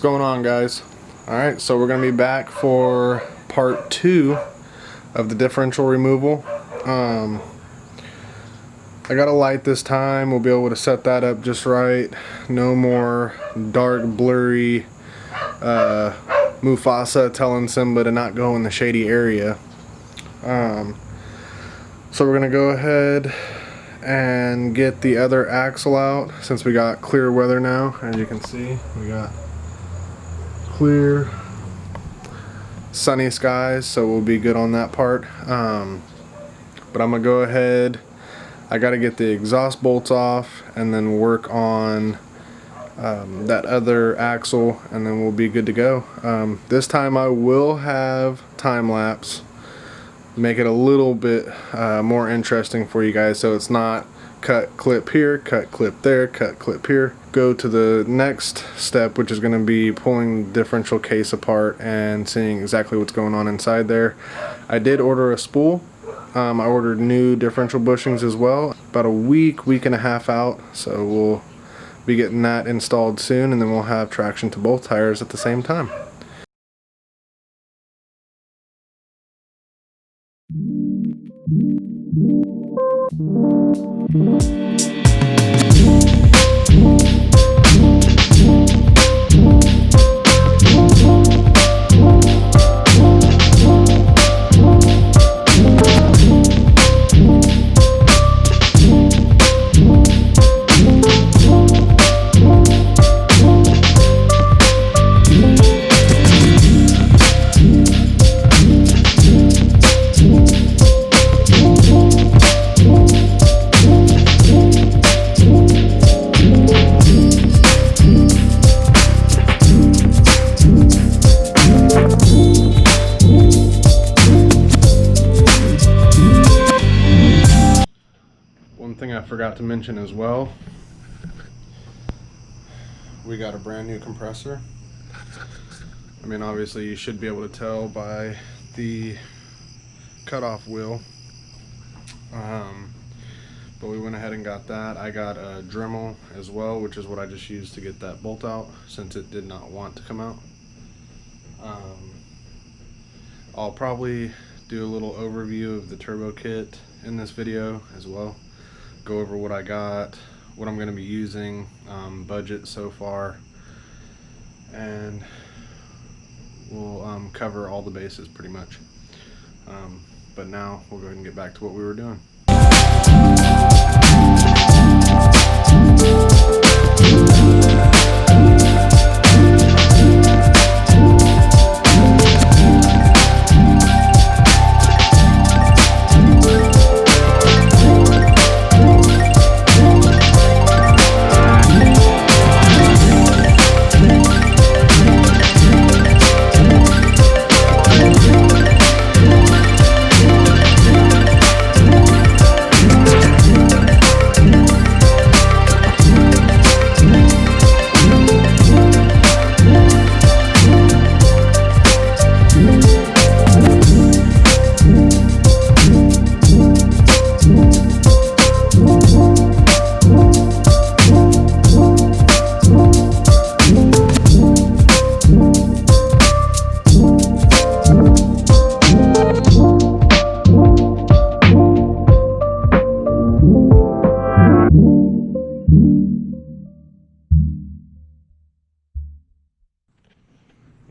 going on, guys? Alright, so we're going to be back for part 2 of the differential removal. I got a light this time. We'll be able to set that up just right. No more dark, blurry Mufasa telling Simba to not go in the shady area. So we're going to go ahead and get the other axle out since we got clear weather now. As you can see, we got clear sunny skies, so we'll be good on that part. But I'm gonna go ahead, I got to get the exhaust bolts off and then work on that other axle, and then we'll be good to go. This time I will have time lapse, make it a little bit more interesting for you guys, so it's not cut clip here, cut clip there, cut clip here. Go to the next step, which is going to be pulling the differential case apart and seeing exactly what's going on inside there. I did order a spool. I ordered new differential bushings as well, about a week and a half out, so we'll be getting that installed soon, and then we'll have traction to both tires at the same time. One thing I forgot to mention as well, we got a brand new compressor. I mean, obviously you should be able to tell by the cutoff wheel, but we went ahead and got that. I got a Dremel as well, which is what I just used to get that bolt out since it did not want to come out. I'll probably do a little overview of the turbo kit in this video as well. Go over what I got, what I'm going to be using, budget so far, and we'll cover all the bases pretty much. But now we'll go ahead and get back to what we were doing.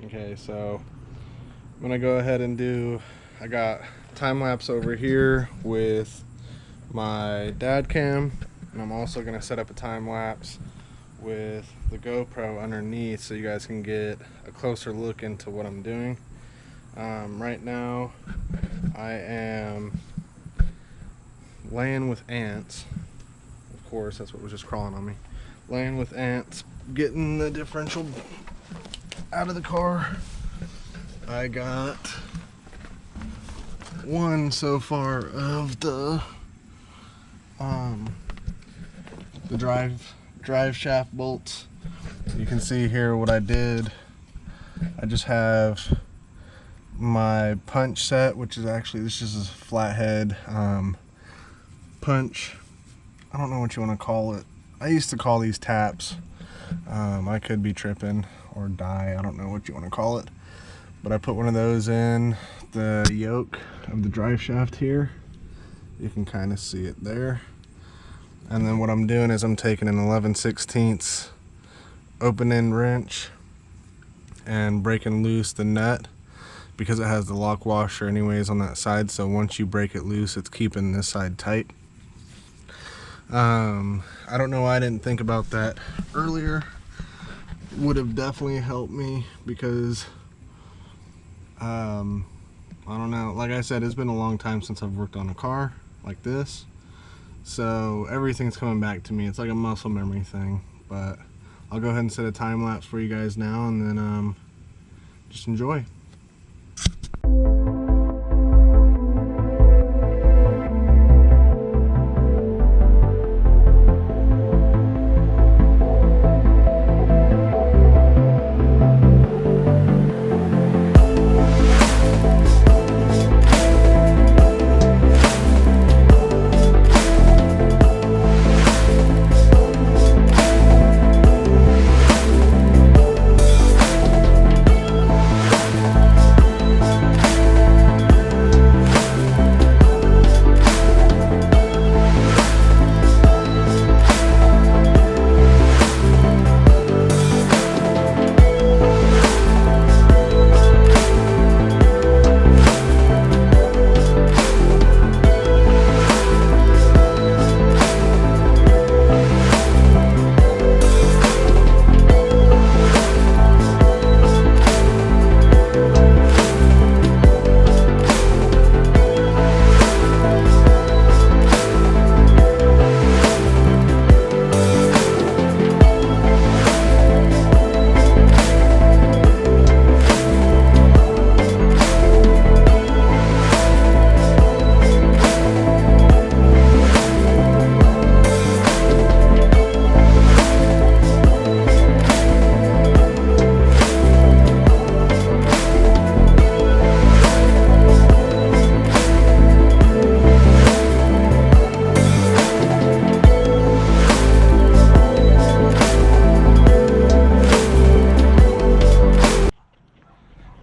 Okay, so I'm gonna go ahead and I got time lapse over here with my dad cam, and I'm also gonna set up a time lapse with the GoPro underneath so you guys can get a closer look into what I'm doing. Right now I am laying with ants. Of course, that's what was just crawling on me. Laying with ants, getting the differential out of the car. I got one so far of the drive shaft bolts. You can see here what I did. I just have my punch set, which is actually, this is a flathead punch. I don't know what you want to call it. I used to call these taps. I could be tripping or die. I don't know what you want to call it. But I put one of those in the yoke of the drive shaft here. You can kind of see it there. And then what I'm doing is I'm taking an 11/16 open end wrench and breaking loose the nut, because it has the lock washer anyways on that side, so once you break it loose, it's keeping this side tight. I don't know why I didn't think about that earlier. Would have definitely helped me, because I don't know, like I said, it's been a long time since I've worked on a car like this, so everything's coming back to me. It's like a muscle memory thing. But I'll go ahead and set a time lapse for you guys now, and then just enjoy.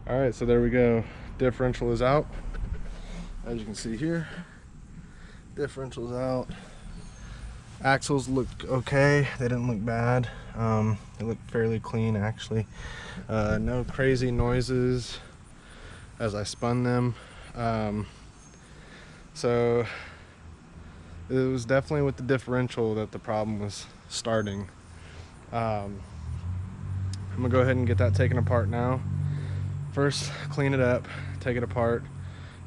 Alright, so there we go. Differential is out. As you can see here, differential's out. Axles look okay. They didn't look bad. They look fairly clean, actually. No crazy noises as I spun them. So it was definitely with the differential that the problem was starting. I'm gonna go ahead and get that taken apart now. First, clean it up, take it apart,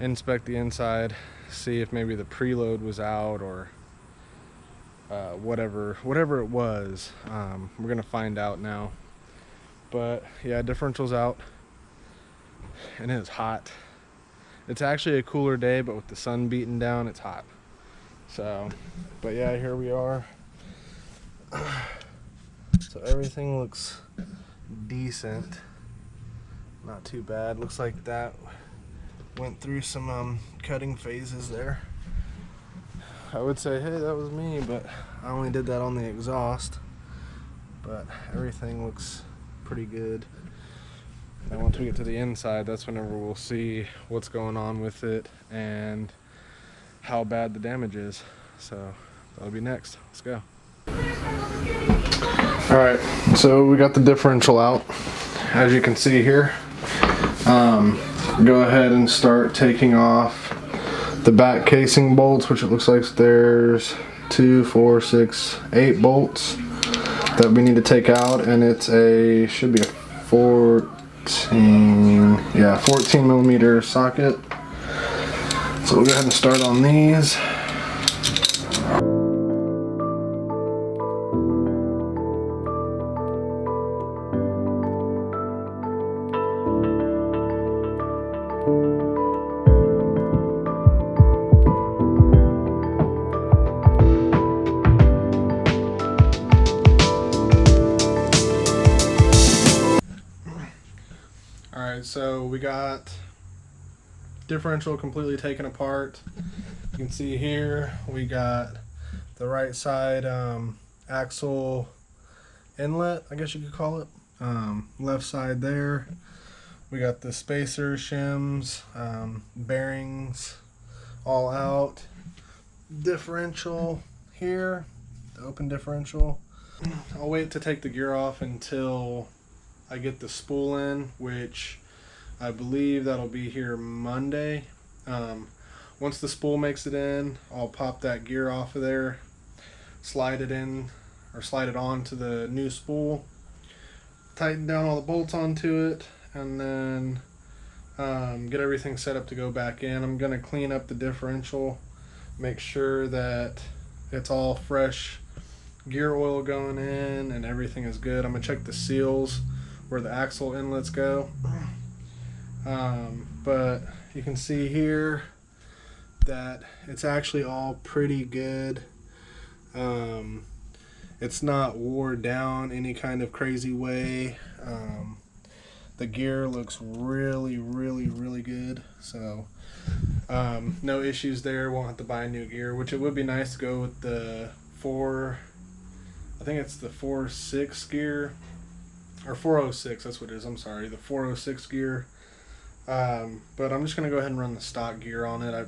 inspect the inside, see if maybe the preload was out or whatever it was. We're gonna find out now. But yeah, differential's out, and it is hot. It's actually a cooler day, but with the sun beating down, it's hot. So, but yeah, here we are. So everything looks decent. Not too bad. Looks like that went through some cutting phases there. I would say, hey, that was me, but I only did that on the exhaust. But everything looks pretty good. And once we get to the inside, that's whenever we'll see what's going on with it and how bad the damage is. So that'll be next. Let's go. Alright, so we got the differential out, as you can see here. Go ahead and start taking off the back casing bolts, which it looks like there's 2, 4, 6, 8 bolts that we need to take out, and it's should be a 14 millimeter socket. So we'll go ahead and start on these. Alright, so we got differential completely taken apart. You can see here we got the right side axle inlet, I guess you could call it. Left side there, we got the spacer shims, bearings all out, differential here, the open differential. I'll wait to take the gear off until I get the spool in, which I believe that'll be here Monday. Once the spool makes it in, I'll pop that gear off of there, slide it in or slide it on to the new spool, tighten down all the bolts onto it, and then get everything set up to go back in. I'm gonna clean up the differential, make sure that it's all fresh gear oil going in and everything is good. I'm gonna check the seals where the axle inlets go. But you can see here that it's actually all pretty good. It's not wore down any kind of crazy way. The gear looks really good, so no issues there. Won't have to buy new gear, which it would be nice to go with the I think it's the 4.6 gear, or 406, that's what it is, I'm sorry, the 406 gear. But I'm just going to go ahead and run the stock gear on it.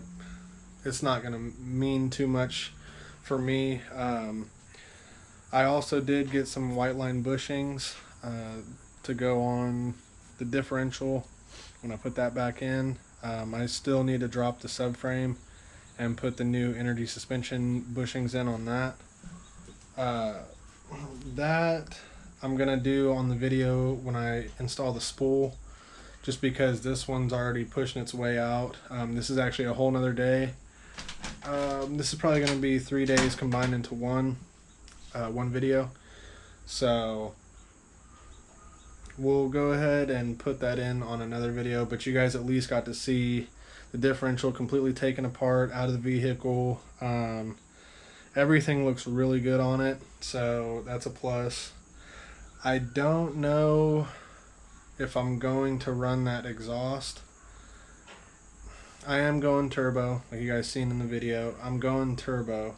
It's not going to mean too much for me. I also did get some white line bushings to go on the differential when I put that back in. I still need to drop the subframe and put the new energy suspension bushings in on that. That I'm gonna do on the video when I install the spool, just because this one's already pushing its way out. This is actually a whole nother day. This is probably gonna be 3 days combined into one video, so we'll go ahead and put that in on another video. But you guys at least got to see the differential completely taken apart out of the vehicle. Everything looks really good on it, so that's a plus. I don't know if I'm going to run that exhaust. I am going turbo, like you guys seen in the video. I'm going turbo,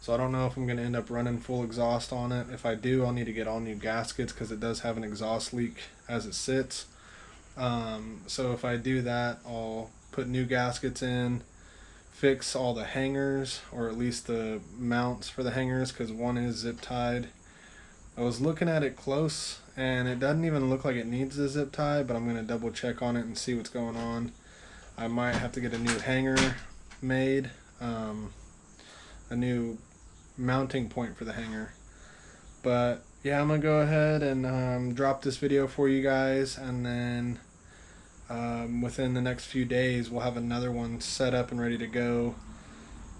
so I don't know if I'm going to end up running full exhaust on it. If I do, I'll need to get all new gaskets because it does have an exhaust leak as it sits. So if I do that, I'll put new gaskets in, fix all the hangers, or at least the mounts for the hangers, because one is zip tied. I was looking at it close and it doesn't even look like it needs a zip tie, but I'm going to double check on it and see what's going on. I might have to get a new hanger made, a new mounting point for the hanger. But yeah, I'm going to go ahead and drop this video for you guys, and then within the next few days we'll have another one set up and ready to go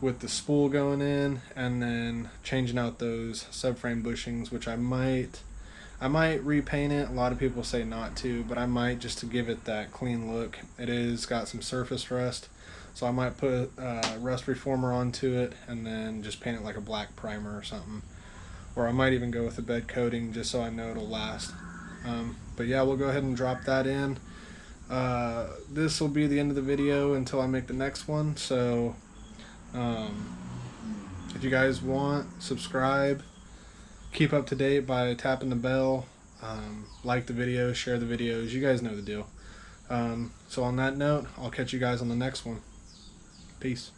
with the spool going in, and then changing out those subframe bushings, which I might repaint it. A lot of people say not to, but I might, just to give it that clean look. It is got some surface rust, so I might put rust reformer onto it and then just paint it like a black primer or something, or I might even go with a bed coating just so I know it'll last. But yeah, we'll go ahead and drop that in. This will be the end of the video until I make the next one, so if you guys want, subscribe, keep up to date by tapping the bell, like the video, share the videos, you guys know the deal. So on that note, I'll catch you guys on the next one. Peace.